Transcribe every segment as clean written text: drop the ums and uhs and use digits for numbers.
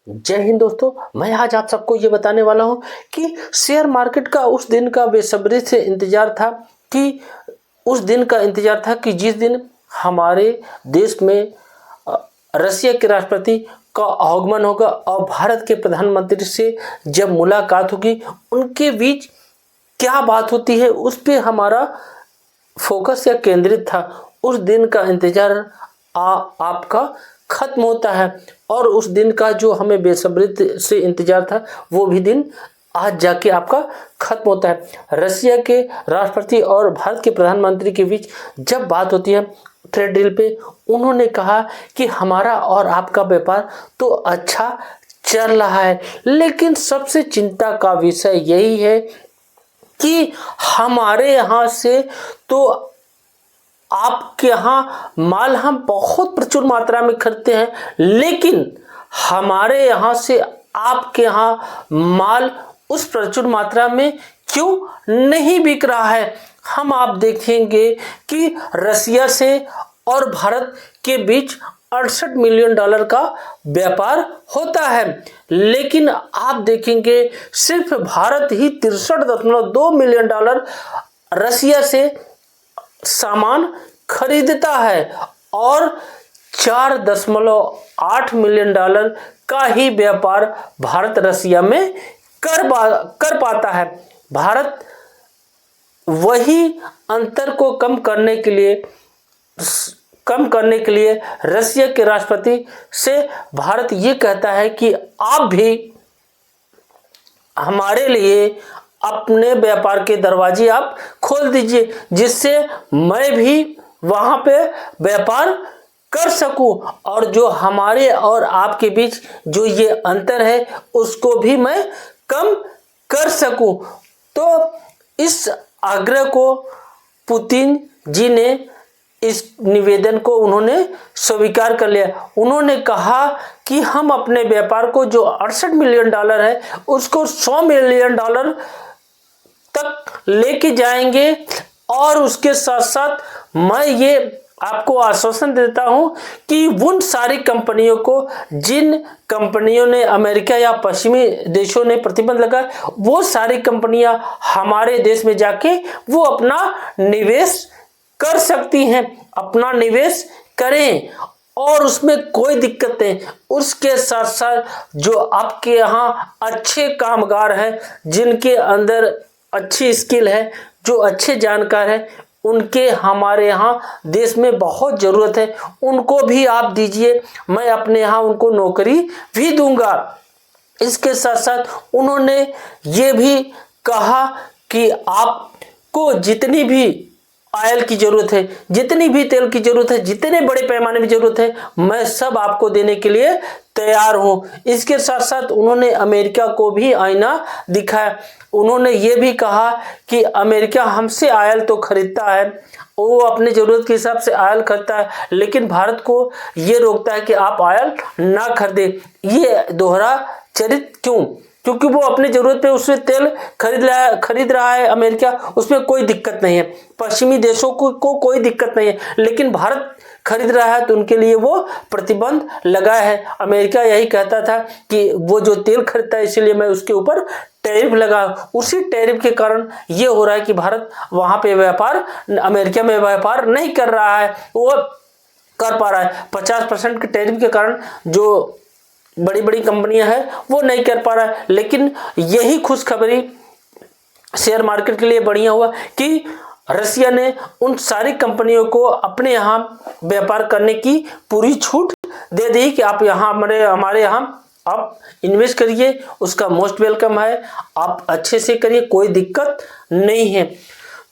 जय हिंद दोस्तों। मैं आज आप सबको ये बताने वाला हूँ कि शेयर मार्केट का उस दिन का बेसब्री से इंतजार था कि जिस दिन हमारे देश में रसिया के राष्ट्रपति का आगमन होगा और भारत के प्रधानमंत्री से जब मुलाकात होगी, उनके बीच क्या बात होती है उस पे हमारा फोकस या केंद्रित था। उस दिन का इंतजार आपका खत्म होता है और उस दिन का जो हमें बेसब्री से इंतजार था वो भी दिन आज जाके आपका खत्म होता है। रसिया के राष्ट्रपति और भारत के प्रधानमंत्री के बीच जब बात होती है ट्रेड डील पे, उन्होंने कहा कि हमारा और आपका व्यापार तो अच्छा चल रहा है, लेकिन सबसे चिंता का विषय यही है कि हमारे यहाँ से तो आपके यहाँ माल हम बहुत प्रचुर मात्रा में खरीदते हैं, लेकिन हमारे यहाँ से आपके यहाँ माल उस प्रचुर मात्रा में क्यों नहीं बिक रहा है। आप देखेंगे कि रसिया से और भारत के बीच 68 मिलियन डॉलर का व्यापार होता है, लेकिन आप देखेंगे सिर्फ भारत ही 63.2 मिलियन डॉलर रसिया से सामान खरीदता है और 4.8 मिलियन डॉलर का ही व्यापार भारत रसिया में कर पाता है। भारत वही अंतर को कम करने के लिए रसिया के राष्ट्रपति से भारत ये कहता है कि आप भी हमारे लिए अपने व्यापार के दरवाजे आप खोल दीजिए, जिससे मैं भी वहां पे व्यापार कर सकूं और जो हमारे और आपके बीच जो ये अंतर है उसको भी मैं कम कर सकूं। तो इस आग्रह को पुतिन जी ने, इस निवेदन को उन्होंने स्वीकार कर लिया। उन्होंने कहा कि हम अपने व्यापार को जो 68 मिलियन डॉलर है उसको 100 मिलियन डॉलर तक लेके जाएंगे और उसके साथ साथ मैं ये आपको आश्वासन देता हूं कि उन सारी कंपनियों को जिन कंपनियों ने अमेरिका या पश्चिमी देशों ने प्रतिबंध लगाया, वो सारी कंपनियां हमारे देश में जाके वो अपना निवेश कर सकती हैं, अपना निवेश करें और उसमें कोई दिक्कत नहीं। उसके साथ साथ जो आपके यहाँ अच्छे कामगार हैं, जिनके अंदर अच्छी स्किल है, जो अच्छे जानकार हैं, उनके हमारे यहाँ देश में बहुत ज़रूरत है, उनको भी आप दीजिए, मैं अपने यहाँ उनको नौकरी भी दूंगा। इसके साथ साथ उन्होंने ये भी कहा कि आपको जितनी भी ऑयल की ज़रूरत है, जितनी भी तेल की ज़रूरत है, जितने बड़े पैमाने में ज़रूरत है, मैं सब आपको देने के लिए तैयार हूँ। इसके साथ साथ उन्होंने अमेरिका को भी आईना दिखाया। उन्होंने ये भी कहा कि अमेरिका हमसे ऑयल तो खरीदता है, वो अपने ज़रूरत के हिसाब से ऑयल खरीदता है, लेकिन भारत को ये रोकता है कि आप ऑयल ना खरीदें। ये दोहरा चरित्र क्यों? क्योंकि वो अपनी ज़रूरत पे उससे तेल खरीद रहा है अमेरिका, उसमें कोई दिक्कत नहीं है, पश्चिमी देशों को कोई दिक्कत नहीं है, लेकिन भारत खरीद रहा है तो उनके लिए वो प्रतिबंध लगाया है। अमेरिका यही कहता था कि वो जो तेल खरीदता है इसीलिए मैं उसके ऊपर टैरिफ लगा। उसी टैरिफ के कारण ये हो रहा है कि भारत वहाँ पे अमेरिका में व्यापार नहीं कर रहा है, वो कर पा रहा है। 50% के टैरिफ के कारण जो बड़ी बड़ी कंपनियां हैं वो नहीं कर पा रहा है। लेकिन यही खुशखबरी शेयर मार्केट के लिए बढ़िया हुआ कि रसिया ने उन सारी कंपनियों को अपने यहाँ व्यापार करने की पूरी छूट दे दी कि आप यहाँ हमारे यहाँ आप इन्वेस्ट करिए, उसका मोस्ट वेलकम है, आप अच्छे से करिए, कोई दिक्कत नहीं है।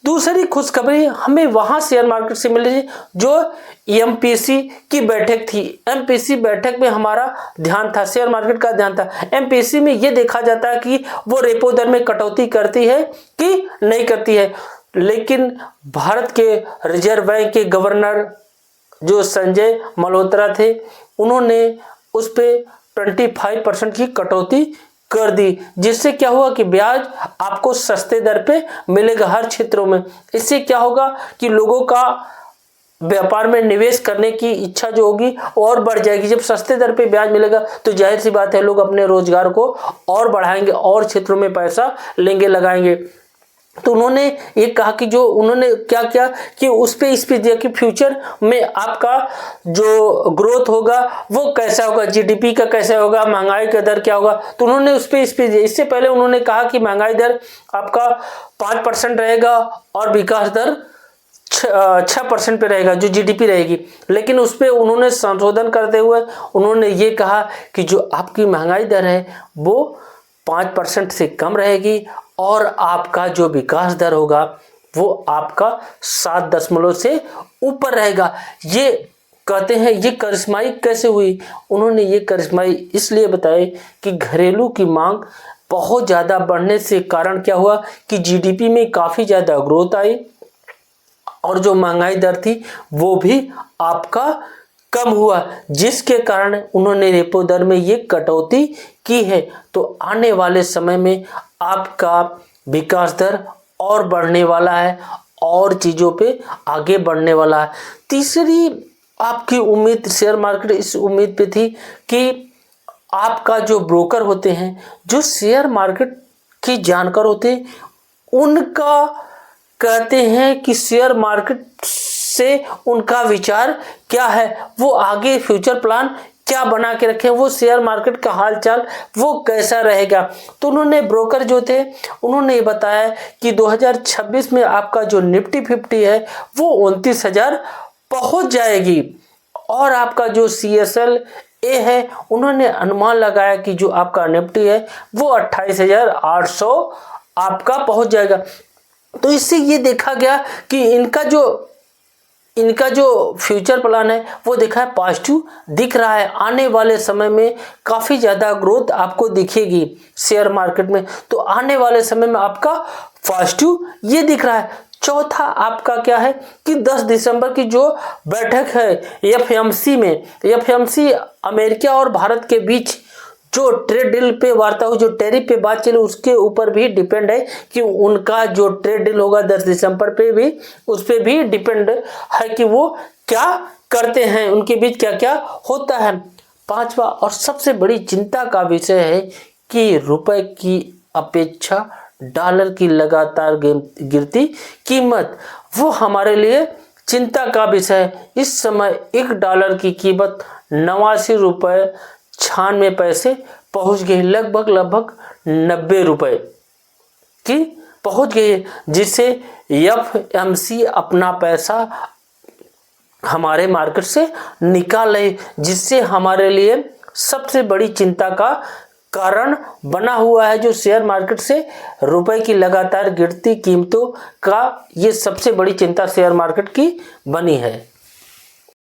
दूसरी खुशखबरी हमें वहाँ शेयर मार्केट से मिल रही है जो एमपीसी की बैठक थी। एमपीसी बैठक में हमारा ध्यान था, शेयर मार्केट का ध्यान था। एमपीसी में ये देखा जाता है कि वो रेपो दर में कटौती करती है कि नहीं करती है, लेकिन भारत के रिजर्व बैंक के गवर्नर जो संजय मल्होत्रा थे, उन्होंने उस पर 25% की कटौती कर दी, जिससे क्या हुआ कि ब्याज आपको सस्ते दर पे मिलेगा हर क्षेत्रों में। इससे क्या होगा कि लोगों का व्यापार में निवेश करने की इच्छा जो होगी और बढ़ जाएगी। जब सस्ते दर पे ब्याज मिलेगा तो जाहिर सी बात है लोग अपने रोजगार को और बढ़ाएंगे और क्षेत्रों में पैसा लेंगे, लगाएंगे। तो उन्होंने ये कहा कि जो उन्होंने क्या किया कि उस पे स्पीच दिया कि फ्यूचर में आपका जो ग्रोथ होगा वो कैसा होगा, जीडीपी का कैसा होगा, महंगाई का दर क्या होगा। तो उन्होंने उस पे स्पीच दिया। इससे पहले उन्होंने कहा कि महंगाई दर आपका 5% रहेगा और विकास दर 6% पे रहेगा, जो जीडीपी रहेगी। लेकिन उस पर उन्होंने संशोधन करते हुए उन्होंने ये कहा कि जो आपकी महंगाई दर है वो 5% से कम रहेगी और आपका जो विकास दर होगा वो आपका 7 से ऊपर रहेगा। ये कहते हैं ये करिश्माई कैसे हुई? उन्होंने ये करिश्माई इसलिए बताई कि घरेलू की मांग बहुत ज़्यादा बढ़ने से कारण क्या हुआ कि जीडीपी में काफ़ी ज़्यादा ग्रोथ आई और जो महंगाई दर थी वो भी आपका कम हुआ, जिसके कारण उन्होंने रेपो दर में ये कटौती की है। तो आने वाले समय में आपका विकास दर और बढ़ने वाला है और चीज़ों पे आगे बढ़ने वाला है। तीसरी आपकी उम्मीद शेयर मार्केट इस उम्मीद पे थी कि आपका जो ब्रोकर होते हैं, जो शेयर मार्केट की जानकार होते हैं, उनका कहते हैं कि शेयर मार्केट से उनका विचार क्या है, वो आगे फ्यूचर प्लान क्या बना के रखे, वो शेयर मार्केट का हालचाल वो कैसा रहेगा। तो उन्होंने ब्रोकर जो थे उन्होंने ये बताया कि 2026 में आपका जो निफ्टी 50 है वो 29,000 पहुंच जाएगी और आपका जो CSL ए है उन्होंने अनुमान लगाया कि जो आपका निफ्टी है वो 28,800 आपका पहुंच जाएगा। तो इससे ये देखा गया कि इनका जो फ्यूचर प्लान है वो देखा है पॉजिटिव दिख रहा है। आने वाले समय में काफ़ी ज़्यादा ग्रोथ आपको दिखेगी शेयर मार्केट में। तो आने वाले समय में आपका पॉजिटिव ये दिख रहा है। चौथा आपका क्या है कि 10 दिसंबर की जो बैठक है FMC में, FMC अमेरिका और भारत के बीच जो ट्रेड डील पे वार्ता हुई, जो टैरिफ पे बात चली, उसके ऊपर भी डिपेंड है कि उनका जो ट्रेड डील होगा 10 दिसंबर पे भी उस पर भी डिपेंड है कि वो क्या करते हैं, उनके बीच क्या क्या होता है। पांचवा और सबसे बड़ी चिंता का विषय है कि रुपए की अपेक्षा डॉलर की लगातार गिरती कीमत, वो हमारे लिए चिंता का विषय है। इस समय $1 की कीमत 89 रुपये 96 पैसे पहुंच गई, लगभग 90 रुपए की पहुंच गई है, जिससे FMC अपना पैसा हमारे मार्केट से निकाल रही, जिससे हमारे लिए सबसे बड़ी चिंता का कारण बना हुआ है। जो शेयर मार्केट से रुपए की लगातार गिरती कीमतों का ये सबसे बड़ी चिंता शेयर मार्केट की बनी है।